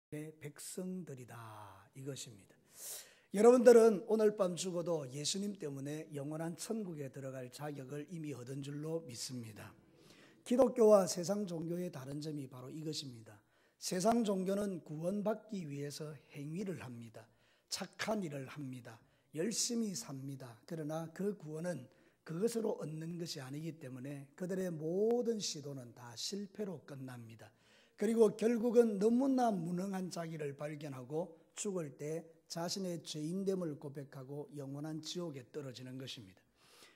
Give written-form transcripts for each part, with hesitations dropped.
백성들이다 이것입니다. 여러분들은 오늘 밤 죽어도 예수님 때문에 영원한 천국에 들어갈 자격을 이미 얻은 줄로 믿습니다. 기독교와 세상 종교의 다른 점이 바로 이것입니다. 세상 종교는 구원받기 위해서 행위를 합니다. 착한 일을 합니다. 열심히 삽니다. 그러나 그 구원은 그것으로 얻는 것이 아니기 때문에 그들의 모든 시도는 다 실패로 끝납니다. 그리고 결국은 너무나 무능한 자기를 발견하고 죽을 때 자신의 죄인됨을 고백하고 영원한 지옥에 떨어지는 것입니다.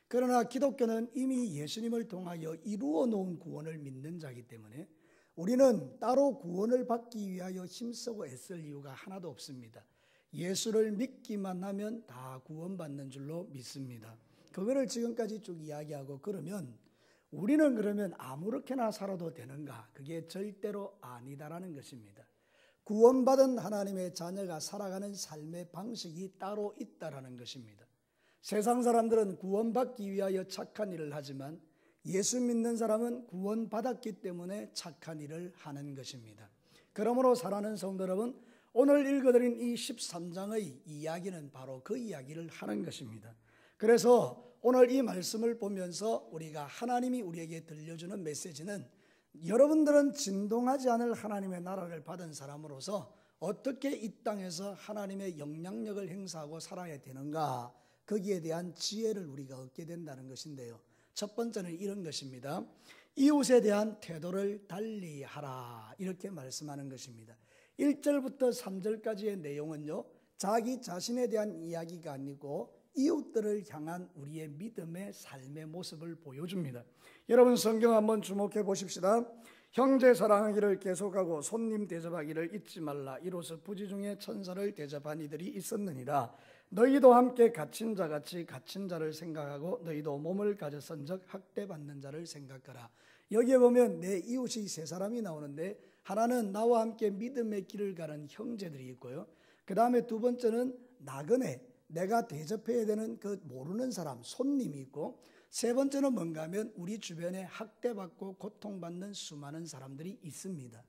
그러나 기독교는 이미 예수님을 통하여 이루어 놓은 구원을 믿는 자이기 때문에 우리는 따로 구원을 받기 위하여 힘쓰고 애쓸 이유가 하나도 없습니다. 예수를 믿기만 하면 다 구원받는 줄로 믿습니다. 그거를 지금까지 쭉 이야기하고 그러면 우리는 그러면 아무렇게나 살아도 되는가? 그게 절대로 아니다라는 것입니다. 구원받은 하나님의 자녀가 살아가는 삶의 방식이 따로 있다라는 것입니다. 세상 사람들은 구원받기 위하여 착한 일을 하지만 예수 믿는 사람은 구원받았기 때문에 착한 일을 하는 것입니다. 그러므로 사랑하는 성도 여러분, 오늘 읽어드린 이 13장의 이야기는 바로 그 이야기를 하는 것입니다. 그래서 오늘 이 말씀을 보면서 우리가 하나님이 우리에게 들려주는 메시지는 여러분들은 진동하지 않을 하나님의 나라를 받은 사람으로서 어떻게 이 땅에서 하나님의 영향력을 행사하고 살아야 되는가, 거기에 대한 지혜를 우리가 얻게 된다는 것인데요. 첫 번째는 이런 것입니다. 이웃에 대한 태도를 달리하라 이렇게 말씀하는 것입니다. 1절부터 3절까지의 내용은요, 자기 자신에 대한 이야기가 아니고 이웃들을 향한 우리의 믿음의 삶의 모습을 보여줍니다. 여러분 성경 한번 주목해 보십시다. 형제 사랑하기를 계속하고 손님 대접하기를 잊지 말라. 이로써 부지 중에 천사를 대접한 이들이 있었느니라. 너희도 함께 갇힌 자같이 갇힌 자를 생각하고 너희도 몸을 가졌은즉 학대받는 자를 생각하라. 여기에 보면 내 이웃이 세 사람이 나오는데 하나는 나와 함께 믿음의 길을 가는 형제들이 있고요. 그 다음에 두 번째는 나그네, 내가 대접해야 되는 그 모르는 사람, 손님이 있고, 세 번째는 뭔가 하면 우리 주변에 학대받고 고통받는 수많은 사람들이 있습니다.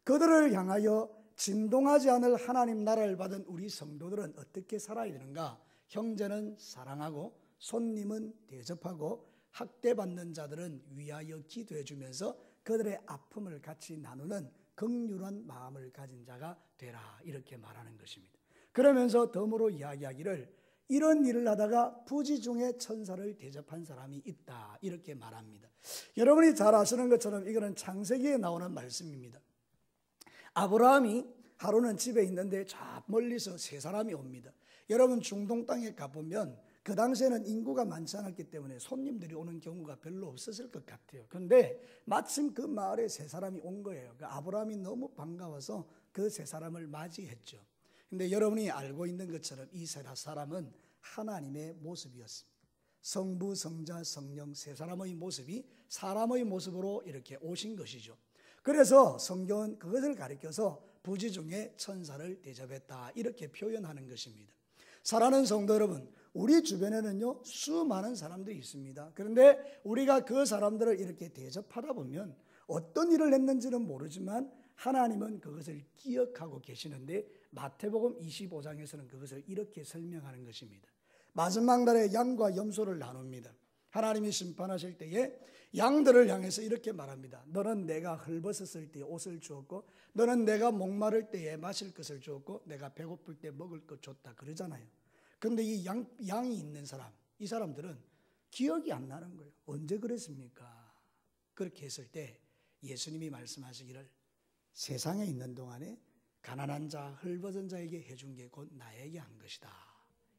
그들을 향하여 진동하지 않을 하나님 나라를 받은 우리 성도들은 어떻게 살아야 되는가? 형제는 사랑하고 손님은 대접하고 학대받는 자들은 위하여 기도해 주면서 그들의 아픔을 같이 나누는 긍휼한 마음을 가진 자가 되라 이렇게 말하는 것입니다. 그러면서 덤으로 이야기하기를 이런 일을 하다가 부지 중에 천사를 대접한 사람이 있다 이렇게 말합니다. 여러분이 잘 아시는 것처럼 이거는 창세기에 나오는 말씀입니다. 아브라함이 하루는 집에 있는데 저 멀리서 세 사람이 옵니다. 여러분 중동 땅에 가보면 그 당시에는 인구가 많지 않았기 때문에 손님들이 오는 경우가 별로 없었을 것 같아요. 그런데 마침 그 마을에 세 사람이 온 거예요. 아브라함이 너무 반가워서 그 세 사람을 맞이했죠. 근데 여러분이 알고 있는 것처럼 이 세 사람은 하나님의 모습이었습니다. 성부, 성자, 성령 세 사람의 모습이 사람의 모습으로 이렇게 오신 것이죠. 그래서 성경은 그것을 가리켜서 부지 중에 천사를 대접했다 이렇게 표현하는 것입니다. 사랑하는 성도 여러분, 우리 주변에는요 수많은 사람들이 있습니다. 그런데 우리가 그 사람들을 이렇게 대접하다 보면 어떤 일을 했는지는 모르지만 하나님은 그것을 기억하고 계시는데 마태복음 25장에서는 그것을 이렇게 설명하는 것입니다. 마지막 날에 양과 염소를 나눕니다. 하나님이 심판하실 때에 양들을 향해서 이렇게 말합니다. 너는 내가 헐벗었을 때 옷을 주었고 너는 내가 목마를 때에 마실 것을 주었고 내가 배고플 때 먹을 것 줬다 그러잖아요. 그런데 이 양이 있는 사람, 이 사람들은 기억이 안 나는 거예요. 언제 그랬습니까? 그렇게 했을 때 예수님이 말씀하시기를 세상에 있는 동안에 가난한 자, 헐벗은 자에게 해준 게 곧 나에게 한 것이다.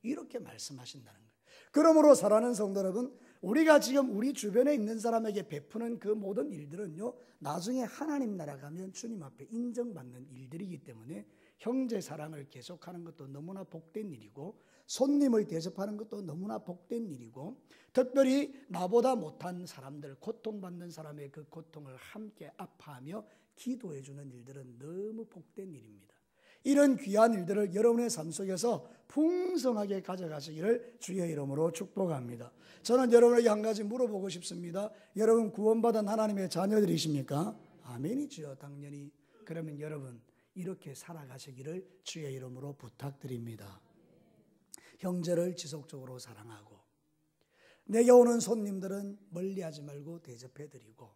이렇게 말씀하신다는 거예요. 그러므로 사랑하는 성도 여러분, 우리가 지금 우리 주변에 있는 사람에게 베푸는 그 모든 일들은요, 나중에 하나님 나라 가면 주님 앞에 인정받는 일들이기 때문에 형제 사랑을 계속하는 것도 너무나 복된 일이고 손님을 대접하는 것도 너무나 복된 일이고 특별히 나보다 못한 사람들, 고통받는 사람의 그 고통을 함께 아파하며 기도해 주는 일들은 너무 복된 일입니다. 이런 귀한 일들을 여러분의 삶 속에서 풍성하게 가져가시기를 주의 이름으로 축복합니다. 저는 여러분에게 한 가지 물어보고 싶습니다. 여러분 구원받은 하나님의 자녀들이십니까? 아멘이죠, 당연히. 그러면 여러분 이렇게 살아가시기를 주의 이름으로 부탁드립니다. 형제를 지속적으로 사랑하고 내게 오는 손님들은 멀리하지 말고 대접해드리고,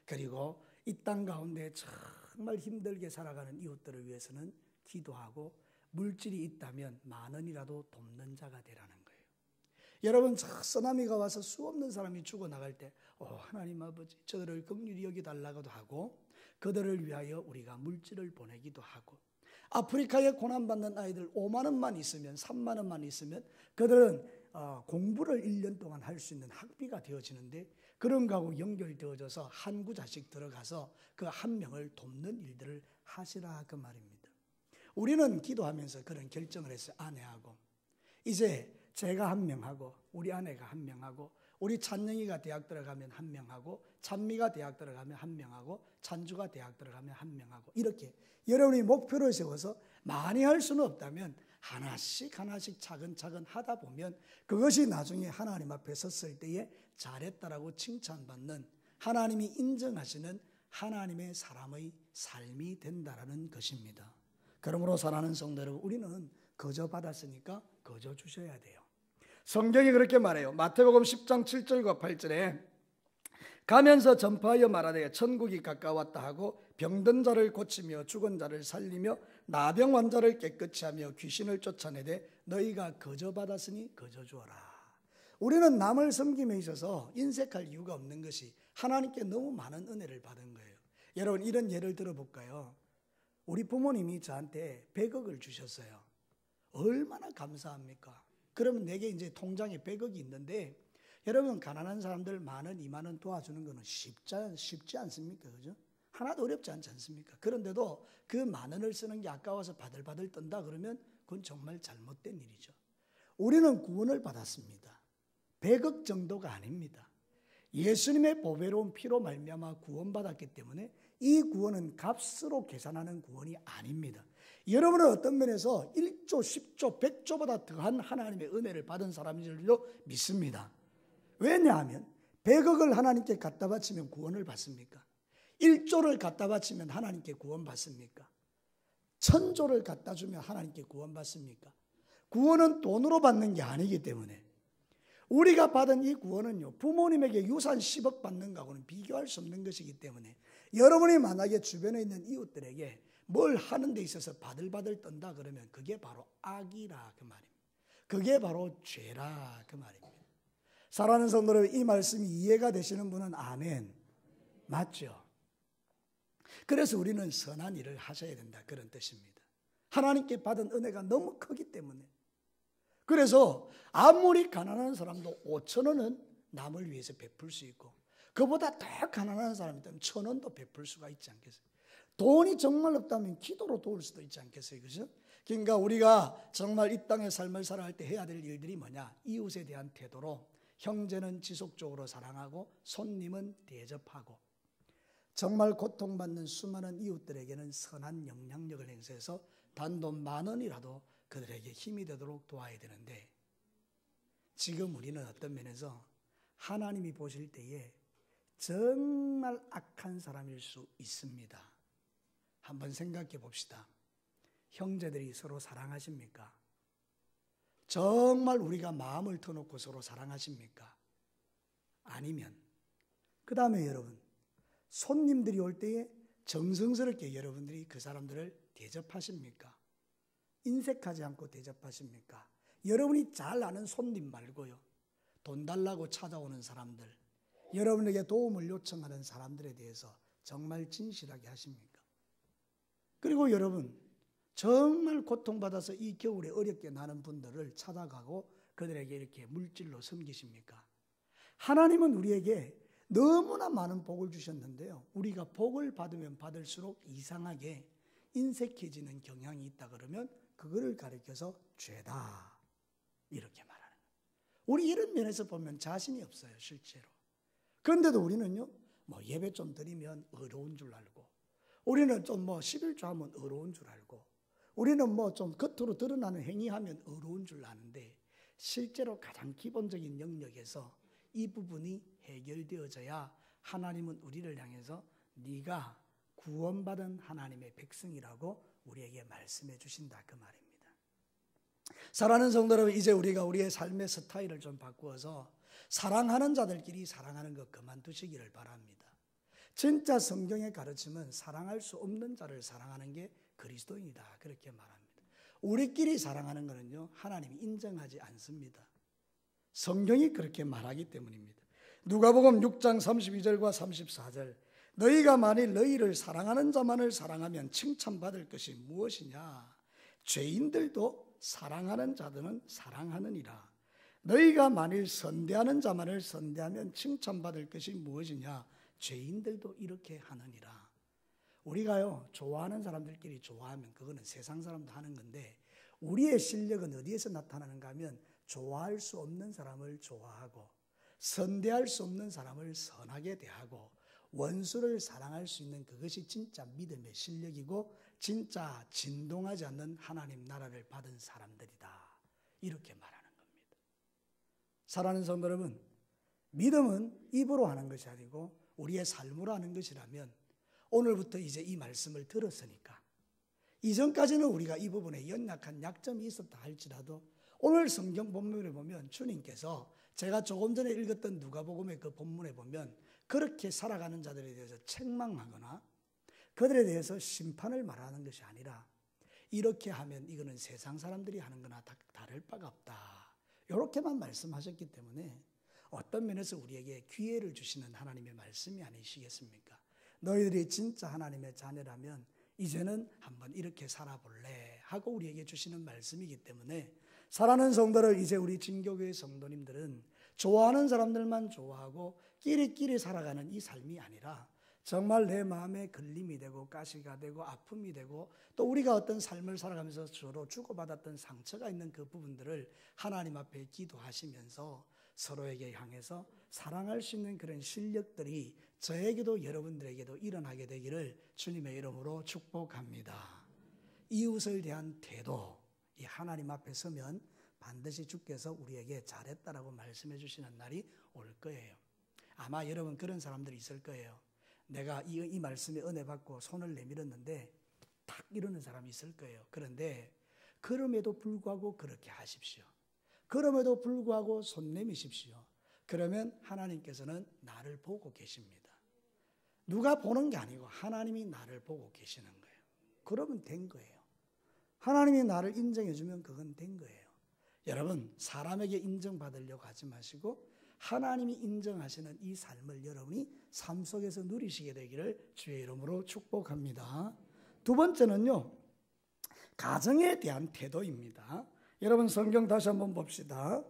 그리고 이 땅 가운데 정말 힘들게 살아가는 이웃들을 위해서는 기도하고 물질이 있다면 만 원이라도 돕는 자가 되라는 거예요. 여러분, 쓰나미가 와서 수 없는 사람이 죽어나갈 때 하나님 아버지 저들을 긍휼히 여기달라고도 하고, 그들을 위하여 우리가 물질을 보내기도 하고, 아프리카에 고난받는 아이들 5만 원만 있으면, 3만 원만 있으면 그들은 공부를 1년 동안 할 수 있는 학비가 되어지는데, 그런 거하고 연결되어져서 한 구자씩 들어가서 그 한 명을 돕는 일들을 하시라 그 말입니다. 우리는 기도하면서 그런 결정을 했어요. 아내하고 이제 제가 한 명하고 우리 아내가 한 명하고 우리 찬영이가 대학 들어가면 한 명하고 찬미가 대학 들어가면 한 명하고 찬주가 대학 들어가면 한 명하고, 이렇게 여러분이 목표를 세워서 많이 할 수는 없다면 하나씩 하나씩 차근차근 하다 보면 그것이 나중에 하나님 앞에 섰을 때에 잘했다라고 칭찬받는, 하나님이 인정하시는 하나님의 사람의 삶이 된다라는 것입니다. 그러므로 사랑하는 성도 여러분, 우리는 거저 받았으니까 거저 주셔야 돼요. 성경이 그렇게 말해요. 마태복음 10장 7절과 8절에 가면서 전파하여 말하되 천국이 가까웠다 하고 병든 자를 고치며 죽은 자를 살리며 나병 환자를 깨끗이 하며 귀신을 쫓아내되 너희가 거저 받았으니 거저 주어라. 우리는 남을 섬김에 있어서 인색할 이유가 없는 것이 하나님께 너무 많은 은혜를 받은 거예요. 여러분, 이런 예를 들어볼까요? 우리 부모님이 저한테 100억을 주셨어요. 얼마나 감사합니까? 그러면 내게 이제 통장에 100억이 있는데, 여러분, 가난한 사람들 10,000원, 20,000원 도와주는 것은 쉽지 않습니까? 그죠? 하나도 어렵지 않지 않습니까? 그런데도 그 10,000원을 쓰는 게 아까워서 바들바들 떤다 그러면 그건 정말 잘못된 일이죠. 우리는 구원을 받았습니다. 100억 정도가 아닙니다. 예수님의 보배로운 피로 말미암아 구원받았기 때문에 이 구원은 값으로 계산하는 구원이 아닙니다. 여러분은 어떤 면에서 1조, 10조, 100조보다 더한 하나님의 은혜를 받은 사람인 줄로 믿습니다. 왜냐하면 100억을 하나님께 갖다 바치면 구원을 받습니까? 1조를 갖다 바치면 하나님께 구원 받습니까? 1000조를 갖다 주면 하나님께 구원 받습니까? 구원은 돈으로 받는 게 아니기 때문에, 우리가 받은 이 구원은요, 부모님에게 유산 10억 받는 거하고는 비교할 수 없는 것이기 때문에, 여러분이 만약에 주변에 있는 이웃들에게 뭘 하는 데 있어서 바들바들 떤다 그러면 그게 바로 악이라 그 말입니다. 그게 바로 죄라 그 말입니다. 사랑하는 성도들, 이 말씀이 이해가 되시는 분은 아멘. 맞죠? 그래서 우리는 선한 일을 하셔야 된다, 그런 뜻입니다. 하나님께 받은 은혜가 너무 크기 때문에. 그래서 아무리 가난한 사람도 5,000원은 남을 위해서 베풀 수 있고, 그보다 더 가난한 사람이 있다면 1,000원도 베풀 수가 있지 않겠어요? 돈이 정말 없다면 기도로 도울 수도 있지 않겠어요? 그죠? 그러니까 우리가 정말 이 땅의 삶을 살아갈 때 해야 될 일들이 뭐냐? 이웃에 대한 태도로 형제는 지속적으로 사랑하고 손님은 대접하고, 정말 고통받는 수많은 이웃들에게는 선한 영향력을 행사해서 단돈 10,000원이라도 그들에게 힘이 되도록 도와야 되는데, 지금 우리는 어떤 면에서 하나님이 보실 때에 정말 악한 사람일 수 있습니다. 한번 생각해 봅시다. 형제들이 서로 사랑하십니까? 정말 우리가 마음을 터놓고 서로 사랑하십니까? 아니면 그 다음에 여러분, 손님들이 올 때에 정성스럽게 여러분들이 그 사람들을 대접하십니까? 인색하지 않고 대접하십니까? 여러분이 잘 아는 손님 말고요, 돈 달라고 찾아오는 사람들, 여러분에게 도움을 요청하는 사람들에 대해서 정말 진실하게 하십니까? 그리고 여러분, 정말 고통받아서 이 겨울에 어렵게 나는 분들을 찾아가고 그들에게 이렇게 물질로 섬기십니까? 하나님은 우리에게 너무나 많은 복을 주셨는데요, 우리가 복을 받으면 받을수록 이상하게 인색해지는 경향이 있다 그러면 그거를 가리켜서 죄다, 이렇게 말하는 거예요. 우리 이런 면에서 보면 자신이 없어요, 실제로. 그런데도 우리는요, 예배 좀 드리면 어려운 줄 알고, 우리는 좀 11조 하면 어려운 줄 알고, 우리는 좀 겉으로 드러나는 행위하면 어려운 줄 아는데, 실제로 가장 기본적인 영역에서 이 부분이 해결되어져야 하나님은 우리를 향해서 네가 구원받은 하나님의 백성이라고 우리에게 말씀해 주신다 그 말입니다. 사랑하는 성도 여러분, 이제 우리가 우리의 삶의 스타일을 좀 바꾸어서 사랑하는 자들끼리 사랑하는 것 그만두시기를 바랍니다. 진짜 성경의 가르침은 사랑할 수 없는 자를 사랑하는 게 그리스도인이다 그렇게 말합니다. 우리끼리 사랑하는 것은요 하나님이 인정하지 않습니다. 성경이 그렇게 말하기 때문입니다. 누가복음 6장 32절과 34절, 너희가 만일 너희를 사랑하는 자만을 사랑하면 칭찬받을 것이 무엇이냐? 죄인들도 사랑하는 자들은 사랑하느니라. 너희가 만일 선대하는 자만을 선대하면 칭찬받을 것이 무엇이냐? 죄인들도 이렇게 하느니라. 우리가요 좋아하는 사람들끼리 좋아하면 그거는 세상 사람도 하는 건데, 우리의 실력은 어디에서 나타나는가 하면 좋아할 수 없는 사람을 좋아하고 선대할 수 없는 사람을 선하게 대하고 원수를 사랑할 수 있는 그것이 진짜 믿음의 실력이고 진짜 진동하지 않는 하나님 나라를 받은 사람들이다 이렇게 말하는 겁니다. 사랑하는 성도 여러분, 믿음은 입으로 하는 것이 아니고 우리의 삶으로 하는 것이라면 오늘부터 이제 이 말씀을 들었으니까, 이전까지는 우리가 이 부분에 연약한 약점이 있었다 할지라도 오늘 성경 본문을 보면 주님께서 제가 조금 전에 읽었던 누가복음의 그 본문에 보면 그렇게 살아가는 자들에 대해서 책망하거나 그들에 대해서 심판을 말하는 것이 아니라 이렇게 하면 이거는 세상 사람들이 하는 거나 다를 바가 없다 이렇게만 말씀하셨기 때문에 어떤 면에서 우리에게 기회를 주시는 하나님의 말씀이 아니시겠습니까? 너희들이 진짜 하나님의 자녀라면 이제는 한번 이렇게 살아볼래 하고 우리에게 주시는 말씀이기 때문에, 사랑하는 성도들, 이제 우리 진교교회 성도님들은 좋아하는 사람들만 좋아하고 끼리끼리 살아가는 이 삶이 아니라 정말 내 마음에 걸림이 되고 가시가 되고 아픔이 되고 또 우리가 어떤 삶을 살아가면서 서로 주고받았던 상처가 있는 그 부분들을 하나님 앞에 기도하시면서 서로에게 향해서 사랑할 수 있는 그런 실력들이 저에게도 여러분들에게도 일어나게 되기를 주님의 이름으로 축복합니다. 이웃을 대한 태도, 이 하나님 앞에 서면 반드시 주께서 우리에게 잘했다라고 말씀해 주시는 날이 올 거예요. 아마 여러분 그런 사람들이 있을 거예요. 내가 이 말씀에 은혜 받고 손을 내밀었는데 탁 이러는 사람이 있을 거예요. 그런데 그럼에도 불구하고 그렇게 하십시오. 그럼에도 불구하고 손 내미십시오. 그러면 하나님께서는 나를 보고 계십니다. 누가 보는 게 아니고 하나님이 나를 보고 계시는 거예요. 그러면 된 거예요. 하나님이 나를 인정해 주면 그건 된 거예요. 여러분, 사람에게 인정받으려고 하지 마시고 하나님이 인정하시는 이 삶을 여러분이 삶 속에서 누리시게 되기를 주의 이름으로 축복합니다. 두 번째는요, 가정에 대한 태도입니다. 여러분 성경 다시 한번 봅시다.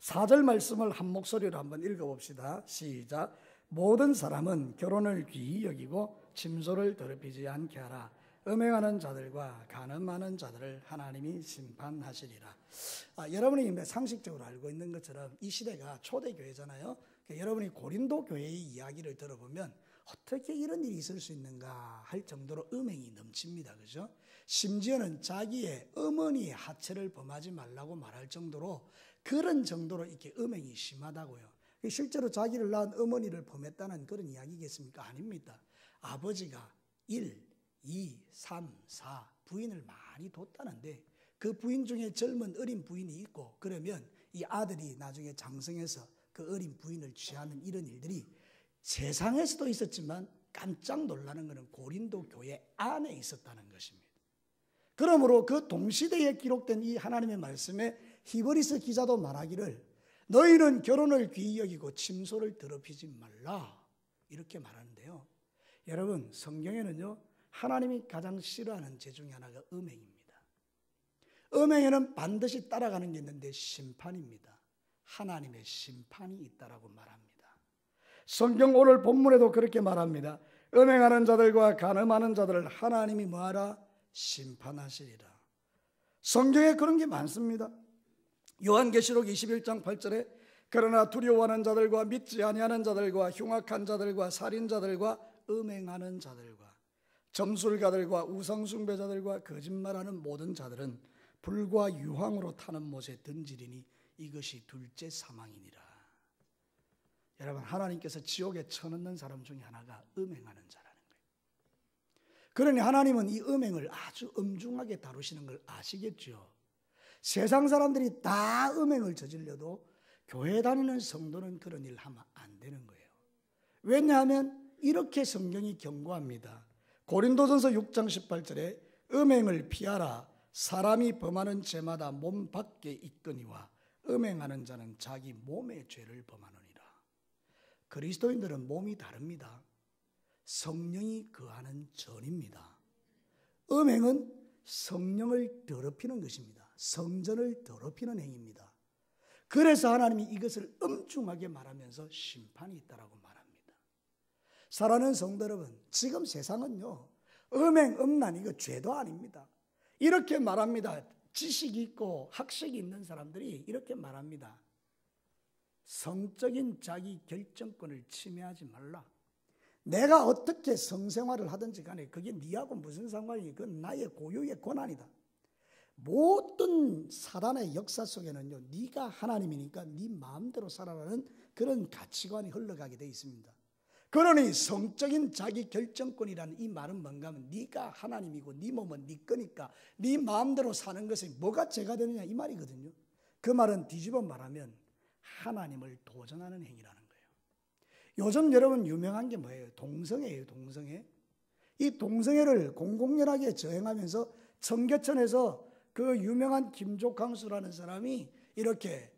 4절 말씀을 한 목소리로 한번 읽어봅시다. 시작. 모든 사람은 결혼을 귀히 여기고 침소를 더럽히지 않게 하라. 음행하는 자들과 간음하는 자들을 하나님이 심판하시리라. 여러분이 상식적으로 알고 있는 것처럼 이 시대가 초대교회잖아요. 여러분이 고린도 교회의 이야기를 들어보면 어떻게 이런 일이 있을 수 있는가 할 정도로 음행이 넘칩니다. 그죠? 심지어는 자기의 어머니의 하체를 범하지 말라고 말할 정도로, 그런 정도로 이렇게 음행이 심하다고요. 실제로 자기를 낳은 어머니를 범했다는 그런 이야기겠습니까? 아닙니다. 아버지가 1, 2, 3, 4 부인을 많이 뒀다는데 그 부인 중에 젊은 어린 부인이 있고, 그러면 이 아들이 나중에 장성해서 그 어린 부인을 취하는 이런 일들이 세상에서도 있었지만 깜짝 놀라는 것은 고린도 교회 안에 있었다는 것입니다. 그러므로 그 동시대에 기록된 이 하나님의 말씀에 히브리서 기자도 말하기를 너희는 결혼을 귀히 여기고 침소를 더럽히지 말라 이렇게 말하는데요. 여러분 성경에는요 하나님이 가장 싫어하는 죄 중에 하나가 음행입니다. 음행에는 반드시 따라가는 게 있는데 심판입니다. 하나님의 심판이 있다라고 말합니다. 성경 오늘 본문에도 그렇게 말합니다. 음행하는 자들과 간음하는 자들을 하나님이 뭐하라? 심판하시리라. 성경에 그런 게 많습니다. 요한계시록 21장 8절에 그러나 두려워하는 자들과 믿지 아니하는 자들과 흉악한 자들과 살인자들과 음행하는 자들과 점술가들과 우상숭배자들과 거짓말하는 모든 자들은 불과 유황으로 타는 못에 던지리니 이것이 둘째 사망이니라. 여러분 하나님께서 지옥에 쳐넣는 사람 중에 하나가 음행하는 자라는 거예요. 그러니 하나님은 이 음행을 아주 엄중하게 다루시는 걸 아시겠죠. 세상 사람들이 다 음행을 저질러도 교회 다니는 성도는 그런 일 하면 안 되는 거예요. 왜냐하면 이렇게 성경이 경고합니다. 고린도전서 6장 18절에 음행을 피하라. 사람이 범하는 죄마다 몸 밖에 있거니와 음행하는 자는 자기 몸의 죄를 범하느니라. 그리스도인들은 몸이 다릅니다. 성령이 거하는 전입니다. 음행은 성령을 더럽히는 것입니다. 성전을 더럽히는 행위입니다. 그래서 하나님이 이것을 엄중하게 말하면서 심판이 있다라고 말합니다. 사랑하는 성도 여러분, 지금 세상은요, 음행, 음란 이거 죄도 아닙니다. 이렇게 말합니다. 지식이 있고 학식이 있는 사람들이 이렇게 말합니다. 성적인 자기 결정권을 침해하지 말라. 내가 어떻게 성생활을 하든지 간에 그게 네하고 무슨 상관이니? 그건 나의 고유의 권한이다. 모든 사단의 역사 속에는요, 네가 하나님이니까 네 마음대로 살아라는 그런 가치관이 흘러가게 되어 있습니다. 그러니 성적인 자기 결정권이라는 이 말은 뭔가 하면 네가 하나님이고 네 몸은 네 거니까 네 마음대로 사는 것이 뭐가 죄가 되느냐 이 말이거든요. 그 말은 뒤집어 말하면 하나님을 도전하는 행위라는 거예요. 요즘 여러분 유명한 게 뭐예요? 동성애예요. 동성애. 이 동성애를 공공연하게 저행하면서 청계천에서 그 유명한 김족강수라는 사람이 이렇게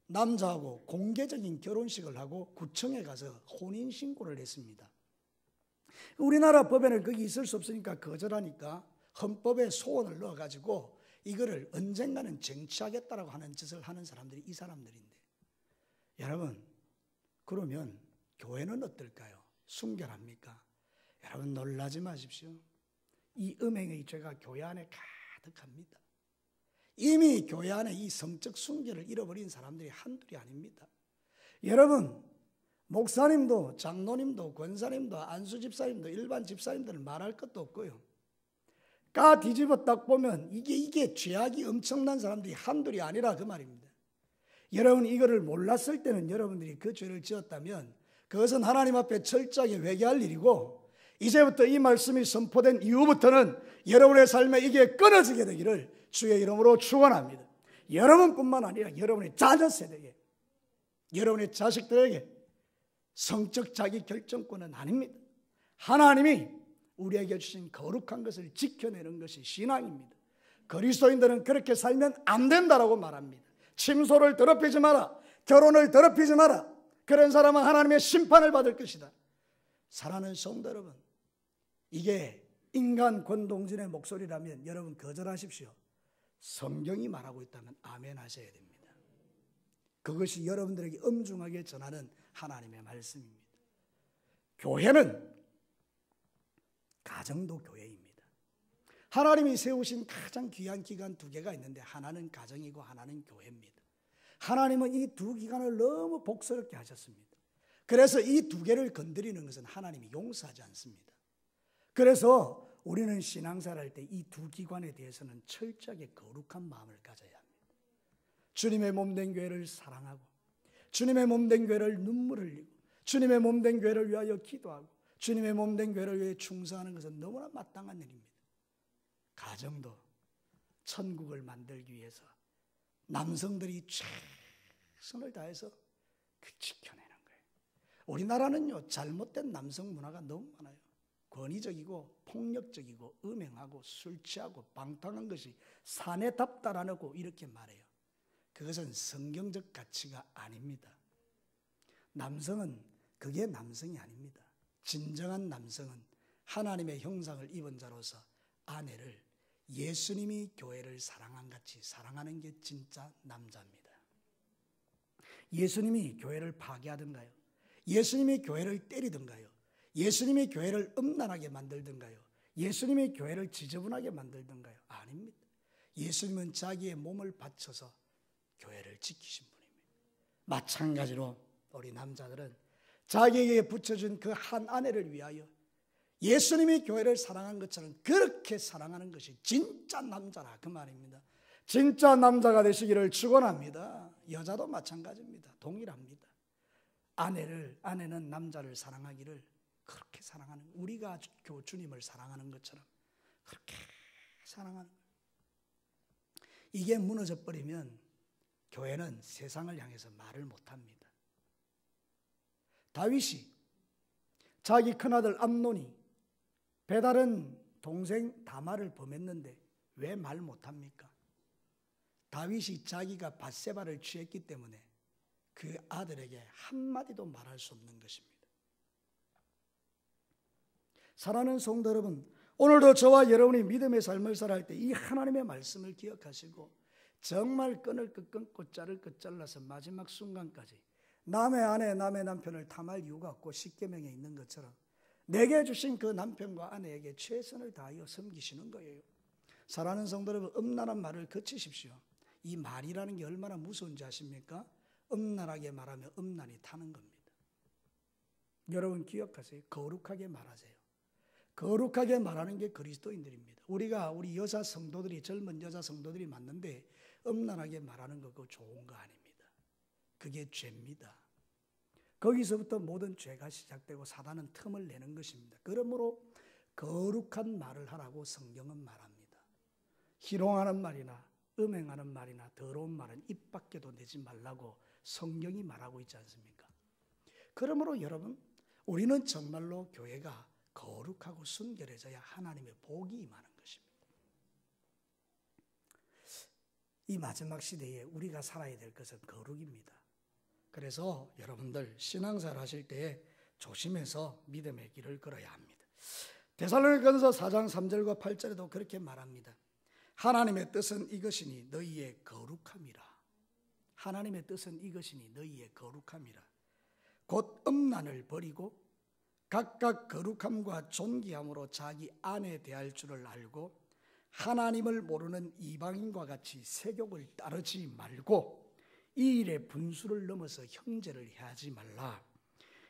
남자하고 공개적인 결혼식을 하고 구청에 가서 혼인신고를 했습니다. 우리나라 법에는 거기 있을 수 없으니까 거절하니까 헌법에 소원을 넣어가지고 이거를 언젠가는 쟁취하겠다라고 하는 짓을 하는 사람들이 이 사람들인데, 여러분 그러면 교회는 어떨까요? 순결합니까? 여러분 놀라지 마십시오. 이 음행의 죄가 교회 안에 가득합니다. 이미 교회 안에 이 성적 순결을 잃어버린 사람들이 한둘이 아닙니다. 여러분 목사님도 장로님도 권사님도 안수집사님도 일반 집사님들은 말할 것도 없고요. 까 뒤집어 딱 보면 이게 죄악이 엄청난 사람들이 한둘이 아니라 그 말입니다. 여러분 이거를 몰랐을 때는 여러분들이 그 죄를 지었다면 그것은 하나님 앞에 철저하게 회개할 일이고, 이제부터 이 말씀이 선포된 이후부터는 여러분의 삶에 이게 끊어지게 되기를 주의 이름으로 축원합니다. 여러분뿐만 아니라 여러분의 자녀 세대에, 여러분의 자식들에게 성적 자기 결정권은 아닙니다. 하나님이 우리에게 주신 거룩한 것을 지켜내는 것이 신앙입니다. 그리스도인들은 그렇게 살면 안 된다라고 말합니다. 침소를 더럽히지 마라. 결혼을 더럽히지 마라. 그런 사람은 하나님의 심판을 받을 것이다. 사랑하는 성도 여러분, 이게 인간 권동진의 목소리라면 여러분 거절하십시오. 성경이 말하고 있다면 아멘 하셔야 됩니다. 그것이 여러분들에게 엄중하게 전하는 하나님의 말씀입니다. 교회는 가정도 교회입니다. 하나님이 세우신 가장 귀한 기관 두 개가 있는데 하나는 가정이고 하나는 교회입니다. 하나님은 이 두 기관을 너무 복스럽게 하셨습니다. 그래서 이 두 개를 건드리는 것은 하나님이 용서하지 않습니다. 그래서 우리는 신앙생활 할 때 이 두 기관에 대해서는 철저하게 거룩한 마음을 가져야 합니다. 주님의 몸된 교회를 사랑하고, 주님의 몸된 교회를 눈물 흘리고, 주님의 몸된 교회를 위하여 기도하고, 주님의 몸된 교회를 위해 충성하는 것은 너무나 마땅한 일입니다. 가정도 천국을 만들기 위해서 남성들이 최선을 다해서 지켜내는 거예요. 우리나라는요, 잘못된 남성 문화가 너무 많아요. 권위적이고 폭력적이고 음행하고 술 취하고 방탕한 것이 사내답다라고 이렇게 말해요. 그것은 성경적 가치가 아닙니다. 남성은 그게 남성이 아닙니다. 진정한 남성은 하나님의 형상을 입은 자로서 아내를 예수님이 교회를 사랑한 같이 사랑하는 게 진짜 남자입니다. 예수님이 교회를 파괴하던가요? 예수님이 교회를 때리던가요? 예수님이 교회를 음란하게 만들던가요? 예수님이 교회를 지저분하게 만들던가요? 아닙니다. 예수님은 자기의 몸을 바쳐서 교회를 지키신 분입니다. 마찬가지로 우리 남자들은 자기에게 붙여준 그 한 아내를 위하여 예수님이 교회를 사랑한 것처럼 그렇게 사랑하는 것이 진짜 남자라 그 말입니다. 진짜 남자가 되시기를 축원합니다. 여자도 마찬가지입니다. 동일합니다. 아내는 남자를 사랑하기를 그렇게 사랑하는, 우리가 주님을 사랑하는 것처럼 그렇게 사랑하는 거예요. 이게 무너져 버리면 교회는 세상을 향해서 말을 못합니다. 다윗이 자기 큰아들 암논이 배다른 동생 다말을 범했는데 왜 말 못합니까? 다윗이 자기가 밧세바를 취했기 때문에 그 아들에게 한마디도 말할 수 없는 것입니다. 사랑하는 성도 여러분, 오늘도 저와 여러분이 믿음의 삶을 살아갈 때 이 하나님의 말씀을 기억하시고 정말 끊을 것 끊고 자를 것 잘라서 마지막 순간까지 남의 아내, 남의 남편을 탐할 이유가 없고 십계명에 있는 것처럼 내게 주신 그 남편과 아내에게 최선을 다하여 섬기시는 거예요. 사랑하는 성도 여러분, 음란한 말을 그치십시오. 이 말이라는 게 얼마나 무서운지 아십니까? 음란하게 말하면 음란이 타는 겁니다. 여러분 기억하세요. 거룩하게 말하세요. 거룩하게 말하는 게 그리스도인들입니다. 우리 여자 성도들이, 젊은 여자 성도들이 맞는데 음란하게 말하는 거 그거 좋은 거 아닙니다. 그게 죄입니다. 거기서부터 모든 죄가 시작되고 사단은 틈을 내는 것입니다. 그러므로 거룩한 말을 하라고 성경은 말합니다. 희롱하는 말이나 음행하는 말이나 더러운 말은 입 밖에도 내지 말라고 성경이 말하고 있지 않습니까? 그러므로 여러분, 우리는 정말로 교회가 거룩하고 순결해져야 하나님의 복이 임하는 것입니다. 이 마지막 시대에 우리가 살아야 될 것은 거룩입니다. 그래서 여러분들 신앙생활 하실 때 조심해서 믿음의 길을 걸어야 합니다. 데살로니가전서 4장 3절과 8절에도 그렇게 말합니다. 하나님의 뜻은 이것이니 너희의 거룩함이라. 하나님의 뜻은 이것이니 너희의 거룩함이라. 곧 음란을 버리고 각각 거룩함과 존귀함으로 자기 안에 대할 줄을 알고 하나님을 모르는 이방인과 같이 세욕을 따르지 말고 이 일에 분수를 넘어서 형제를 해하지 말라.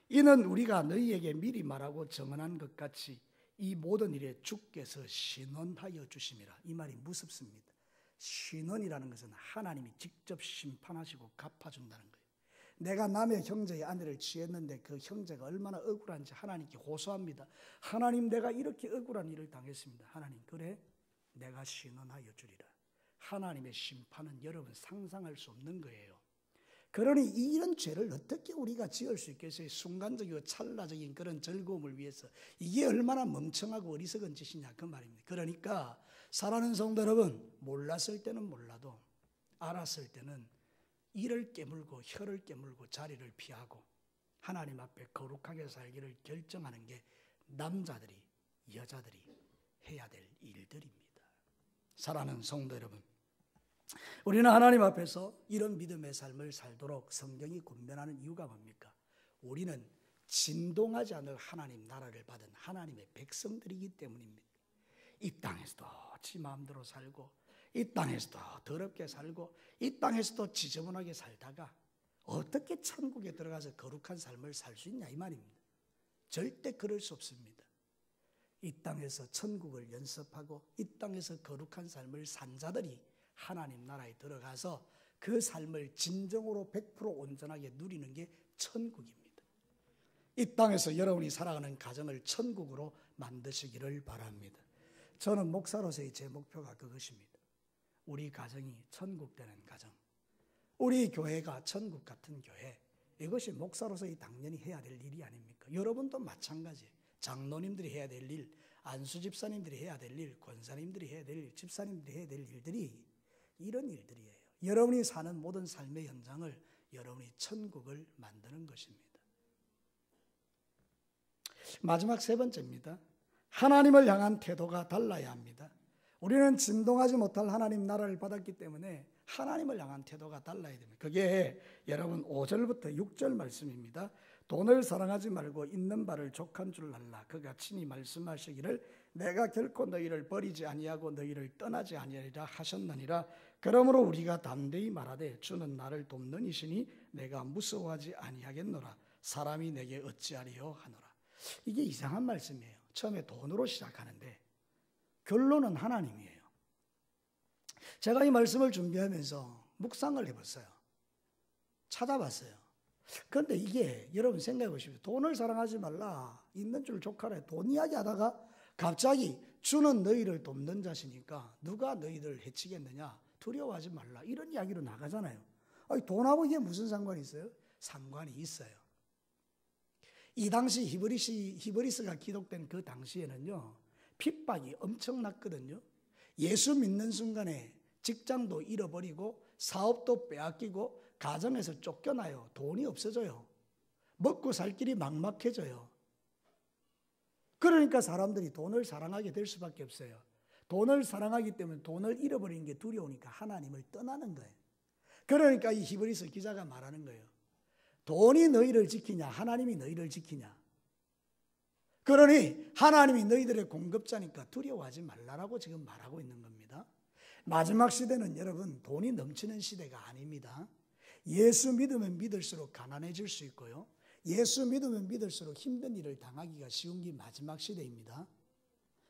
이는 우리가 너희에게 미리 말하고 정언한 것 같이 이 모든 일에 주께서 신원하여 주심이라. 이 말이 무섭습니다. 신원이라는 것은 하나님이 직접 심판하시고 갚아준다는 거예요. 내가 남의 형제의 아내를 취했는데 그 형제가 얼마나 억울한지 하나님께 호소합니다. 하나님, 내가 이렇게 억울한 일을 당했습니다. 하나님, 그래? 내가 신원하여 주리라. 하나님의 심판은 여러분 상상할 수 없는 거예요. 그러니 이런 죄를 어떻게 우리가 지을 수 있겠어요? 순간적이고 찰나적인 그런 즐거움을 위해서. 이게 얼마나 멍청하고 어리석은 짓이냐 그 말입니다. 그러니까 사랑하는 성도 여러분, 몰랐을 때는 몰라도 알았을 때는 이를 깨물고 혀를 깨물고 자리를 피하고 하나님 앞에 거룩하게 살기를 결정하는 게 남자들이, 여자들이 해야 될 일들입니다. 사랑하는 성도 여러분, 우리는 하나님 앞에서 이런 믿음의 삶을 살도록 성경이 권면하는 이유가 뭡니까? 우리는 진동하지 않을 하나님 나라를 받은 하나님의 백성들이기 때문입니다. 이 땅에서도 지 마음대로 살고 이 땅에서도 더럽게 살고 이 땅에서도 지저분하게 살다가 어떻게 천국에 들어가서 거룩한 삶을 살 수 있냐 이 말입니다. 절대 그럴 수 없습니다. 이 땅에서 천국을 연습하고 이 땅에서 거룩한 삶을 산 자들이 하나님 나라에 들어가서 그 삶을 진정으로 100% 온전하게 누리는 게 천국입니다. 이 땅에서 여러분이 살아가는 가정을 천국으로 만드시기를 바랍니다. 저는 목사로서의 제 목표가 그것입니다. 우리 가정이 천국 되는 가정, 우리 교회가 천국 같은 교회, 이것이 목사로서의 당연히 해야 될 일이 아닙니까? 여러분도 마찬가지예요. 장로님들이 해야 될 일, 안수 집사님들이 해야 될 일, 권사님들이 해야 될 일, 집사님들이 해야 될 일들이 이런 일들이에요. 여러분이 사는 모든 삶의 현장을 여러분이 천국을 만드는 것입니다. 마지막 세 번째입니다. 하나님을 향한 태도가 달라야 합니다. 우리는 진동하지 못할 하나님 나라를 받았기 때문에 하나님을 향한 태도가 달라야 됩니다. 그게 여러분 5절부터 6절 말씀입니다. 돈을 사랑하지 말고 있는 바를 족한 줄 알라. 그가 친히 말씀하시기를 내가 결코 너희를 버리지 아니하고 너희를 떠나지 아니하리라 하셨느니라. 그러므로 우리가 담대히 말하되 주는 나를 돕는 이시니 내가 무서워하지 아니하겠노라. 사람이 내게 어찌하리요 하노라. 이게 이상한 말씀이에요. 처음에 돈으로 시작하는데 결론은 하나님이에요. 제가 이 말씀을 준비하면서 묵상을 해봤어요. 찾아봤어요. 그런데 이게 여러분 생각해 보십시오. 돈을 사랑하지 말라 있는 줄 족하래. 돈 이야기 하다가 갑자기 주는 너희를 돕는 자시니까 누가 너희들 해치겠느냐, 두려워하지 말라, 이런 이야기로 나가잖아요. 아니, 돈하고 이게 무슨 상관이 있어요? 상관이 있어요. 이 당시 히브리스가 기록된 그 당시에는요, 핍박이 엄청났거든요. 예수 믿는 순간에 직장도 잃어버리고 사업도 빼앗기고 가정에서 쫓겨나요. 돈이 없어져요. 먹고 살 길이 막막해져요. 그러니까 사람들이 돈을 사랑하게 될 수밖에 없어요. 돈을 사랑하기 때문에 돈을 잃어버리는 게 두려우니까 하나님을 떠나는 거예요. 그러니까 이 히브리서 기자가 말하는 거예요. 돈이 너희를 지키냐, 하나님이 너희를 지키냐. 그러니 하나님이 너희들의 공급자니까 두려워하지 말라라고 지금 말하고 있는 겁니다. 마지막 시대는 여러분 돈이 넘치는 시대가 아닙니다. 예수 믿으면 믿을수록 가난해질 수 있고요, 예수 믿으면 믿을수록 힘든 일을 당하기가 쉬운 게 마지막 시대입니다.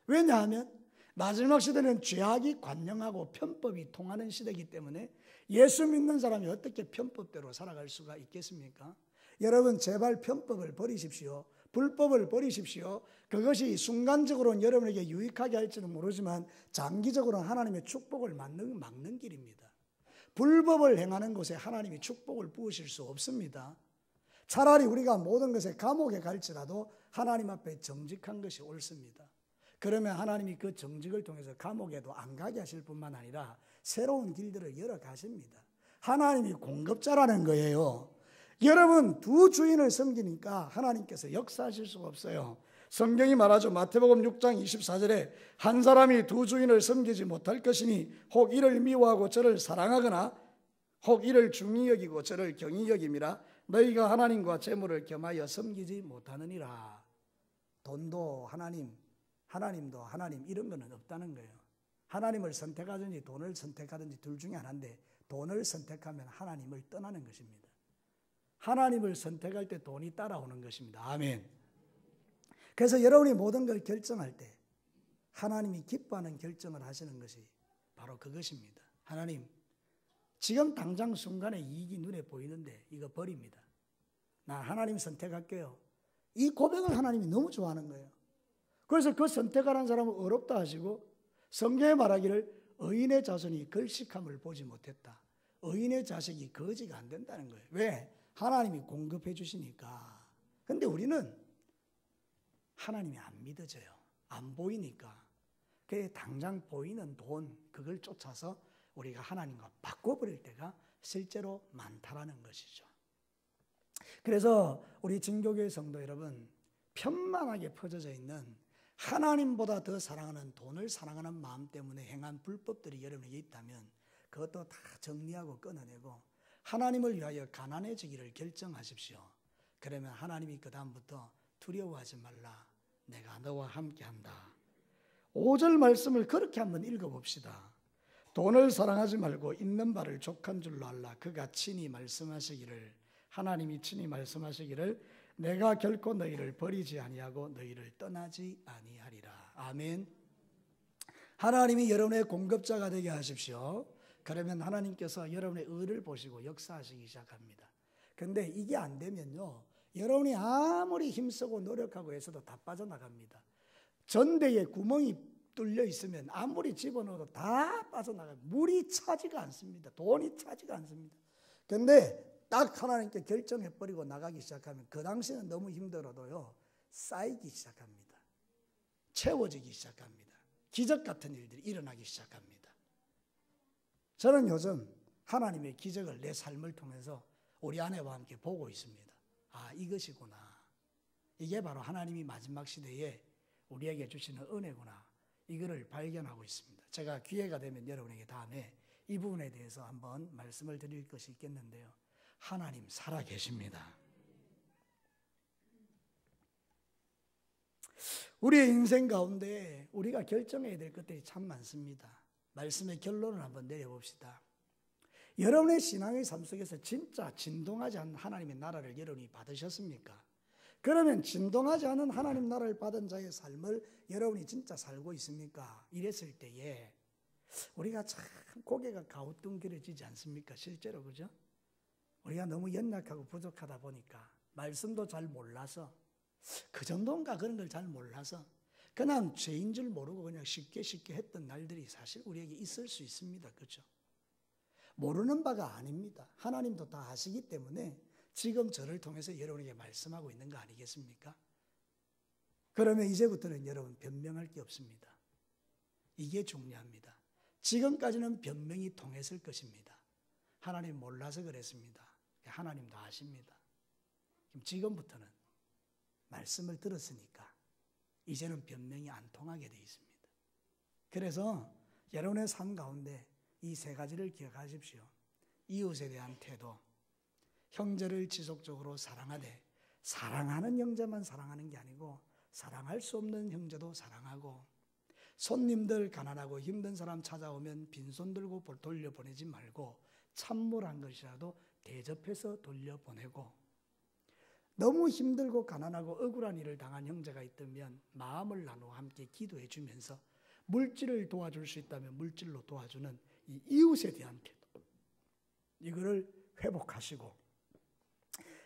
왜냐하면 마지막 시대는 죄악이 관영하고 편법이 통하는 시대이기 때문에 예수 믿는 사람이 어떻게 편법대로 살아갈 수가 있겠습니까? 여러분 제발 편법을 버리십시오. 불법을 버리십시오. 그것이 순간적으로는 여러분에게 유익하게 할지는 모르지만 장기적으로는 하나님의 축복을 막는 길입니다. 불법을 행하는 곳에 하나님이 축복을 부으실 수 없습니다. 차라리 우리가 모든 것에 감옥에 갈지라도 하나님 앞에 정직한 것이 옳습니다. 그러면 하나님이 그 정직을 통해서 감옥에도 안 가게 하실 뿐만 아니라 새로운 길들을 열어 가십니다. 하나님이 공급자라는 거예요. 여러분 두 주인을 섬기니까 하나님께서 역사하실 수가 없어요. 성경이 말하죠. 마태복음 6장 24절에 한 사람이 두 주인을 섬기지 못할 것이니 혹 이를 미워하고 저를 사랑하거나 혹 이를 중히 여기고 저를 경히 여김이라. 너희가 하나님과 재물을 겸하여 섬기지 못하느니라. 돈도 하나님, 하나님도 하나님, 이런 거는 없다는 거예요. 하나님을 선택하든지 돈을 선택하든지 둘 중에 하나인데 돈을 선택하면 하나님을 떠나는 것입니다. 하나님을 선택할 때 돈이 따라오는 것입니다. 아멘. 그래서 여러분이 모든 걸 결정할 때 하나님이 기뻐하는 결정을 하시는 것이 바로 그것입니다. 하나님, 지금 당장 순간에 이익이 눈에 보이는데 이거 버립니다. 나 하나님 선택할게요. 이 고백을 하나님이 너무 좋아하는 거예요. 그래서 그 선택하는 사람은 어렵다 하시고 성경에 말하기를 의인의 자손이 걸식함을 보지 못했다. 의인의 자식이 거지가 안 된다는 거예요. 왜? 하나님이 공급해 주시니까. 근데 우리는 하나님이 안 믿어져요. 안 보이니까. 그게 당장 보이는 돈, 그걸 쫓아서 우리가 하나님과 바꿔버릴 때가 실제로 많다라는 것이죠. 그래서 우리 진교교회 성도 여러분, 편만하게 퍼져져 있는 하나님보다 더 사랑하는 돈을 사랑하는 마음 때문에 행한 불법들이 여러분에게 있다면 그것도 다 정리하고 끊어내고 하나님을 위하여 가난해지기를 결정하십시오. 그러면 하나님이 그 다음부터 두려워하지 말라, 내가 너와 함께한다. 5절 말씀을 그렇게 한번 읽어봅시다. 돈을 사랑하지 말고 있는 바를 족한 줄로 알라. 그가 친히 말씀하시기를, 하나님이 친히 말씀하시기를 내가 결코 너희를 버리지 아니하고 너희를 떠나지 아니하리라. 아멘. 하나님이 여러분의 공급자가 되게 하십시오. 그러면 하나님께서 여러분의 의를 보시고 역사하시기 시작합니다. 근데 이게 안 되면요, 여러분이 아무리 힘쓰고 노력하고 해서도 다 빠져나갑니다. 전대에 구멍이 뚫려 있으면 아무리 집어넣어도 다 빠져나가요. 물이 차지가 않습니다. 돈이 차지가 않습니다. 근데 딱 하나님께 결정해버리고 나가기 시작하면 그 당시에는 너무 힘들어도요, 쌓이기 시작합니다. 채워지기 시작합니다. 기적 같은 일들이 일어나기 시작합니다. 저는 요즘 하나님의 기적을 내 삶을 통해서 우리 아내와 함께 보고 있습니다. 아, 이것이구나. 이게 바로 하나님이 마지막 시대에 우리에게 주시는 은혜구나. 이거를 발견하고 있습니다. 제가 기회가 되면 여러분에게 다음에 이 부분에 대해서 한번 말씀을 드릴 것이 있겠는데요. 하나님 살아 계십니다. 우리의 인생 가운데 우리가 결정해야 될 것들이 참 많습니다. 말씀의 결론을 한번 내려봅시다. 여러분의 신앙의 삶 속에서 진짜 진동하지 않는 하나님의 나라를 여러분이 받으셨습니까? 그러면 진동하지 않은 하나님 나라를 받은 자의 삶을 여러분이 진짜 살고 있습니까? 이랬을 때에 우리가 참 고개가 가우뚱거려지지 않습니까? 실제로, 그죠? 우리가 너무 연약하고 부족하다 보니까 말씀도 잘 몰라서 그 정도인가 그런 걸 잘 몰라서 그냥 죄인 줄 모르고 그냥 쉽게 했던 날들이 사실 우리에게 있을 수 있습니다. 그렇죠? 모르는 바가 아닙니다. 하나님도 다 아시기 때문에 지금 저를 통해서 여러분에게 말씀하고 있는 거 아니겠습니까? 그러면 이제부터는 여러분 변명할 게 없습니다. 이게 중요합니다. 지금까지는 변명이 통했을 것입니다. 하나님 몰라서 그랬습니다. 하나님도 아십니다. 그럼 지금부터는 말씀을 들었으니까 이제는 변명이 안 통하게 되어 있습니다. 그래서 여러분의 삶 가운데 이 세 가지를 기억하십시오. 이웃에 대한 태도, 형제를 지속적으로 사랑하되 사랑하는 형제만 사랑하는 게 아니고 사랑할 수 없는 형제도 사랑하고 손님들 가난하고 힘든 사람 찾아오면 빈손 들고 돌려보내지 말고 찬물한 것이라도 대접해서 돌려보내고 너무 힘들고 가난하고 억울한 일을 당한 형제가 있다면 마음을 나누어 함께 기도해 주면서 물질을 도와줄 수 있다면 물질로 도와주는 이 이웃에 대한 태도, 이거를 회복하시고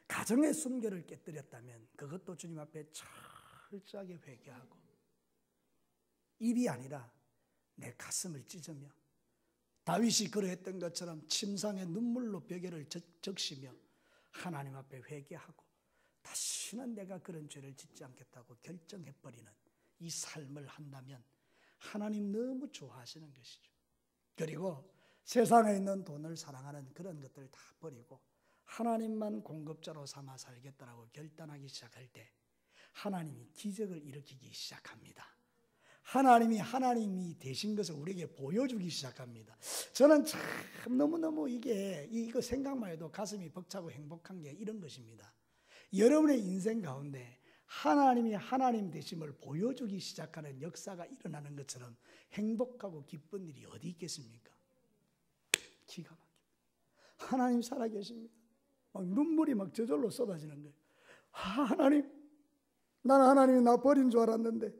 가정의 순결을 깨뜨렸다면 그것도 주님 앞에 철저하게 회개하고 입이 아니라 내 가슴을 찢으며 다윗이 그러했던 것처럼 침상에 눈물로 벽에를 적시며 하나님 앞에 회개하고 다시는 내가 그런 죄를 짓지 않겠다고 결정해버리는 이 삶을 한다면 하나님 너무 좋아하시는 것이죠. 그리고 세상에 있는 돈을 사랑하는 그런 것들을 다 버리고 하나님만 공급자로 삼아 살겠다라고 결단하기 시작할 때 하나님이 기적을 일으키기 시작합니다. 하나님이 되신 것을 우리에게 보여주기 시작합니다. 저는 참 너무너무 이거 생각만 해도 가슴이 벅차고 행복한 게 이런 것입니다. 여러분의 인생 가운데 하나님이 하나님 되심을 보여주기 시작하는 역사가 일어나는 것처럼 행복하고 기쁜 일이 어디 있겠습니까? 기가 막힙니다. 하나님 살아계십니다. 막 눈물이 막 저절로 쏟아지는 거예요. 하나님, 나는 하나님이 나 버린 줄 알았는데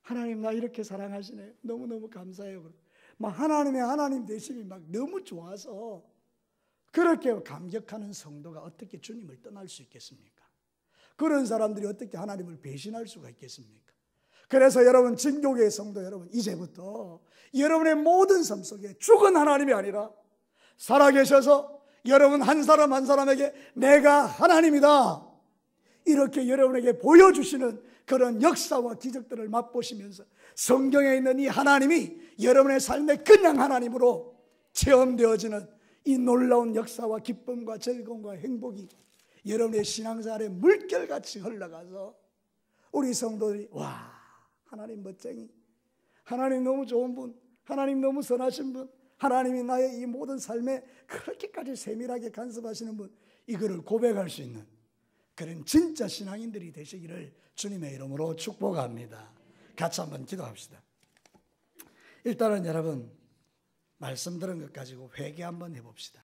하나님 나 이렇게 사랑하시네요. 너무너무 감사해요. 막 하나님의 하나님 되심이 막 너무 좋아서 그렇게 감격하는 성도가 어떻게 주님을 떠날 수 있겠습니까? 그런 사람들이 어떻게 하나님을 배신할 수가 있겠습니까? 그래서 여러분 진교계의 성도 여러분, 이제부터 여러분의 모든 삶 속에 죽은 하나님이 아니라 살아계셔서 여러분 한 사람 한 사람에게 내가 하나님이다 이렇게 여러분에게 보여주시는 그런 역사와 기적들을 맛보시면서 성경에 있는 이 하나님이 여러분의 삶에 그냥 하나님으로 체험되어지는 이 놀라운 역사와 기쁨과 즐거움과 행복이 여러분의 신앙생활에 물결같이 흘러가서 우리 성도들이 와, 하나님 멋쟁이, 하나님 너무 좋은 분, 하나님 너무 선하신 분, 하나님이 나의 이 모든 삶에 그렇게까지 세밀하게 간섭하시는 분, 이거를 고백할 수 있는 그런 진짜 신앙인들이 되시기를 주님의 이름으로 축복합니다. 같이 한번 기도합시다. 일단은 여러분 말씀 들은 것 가지고 회개 한번 해봅시다.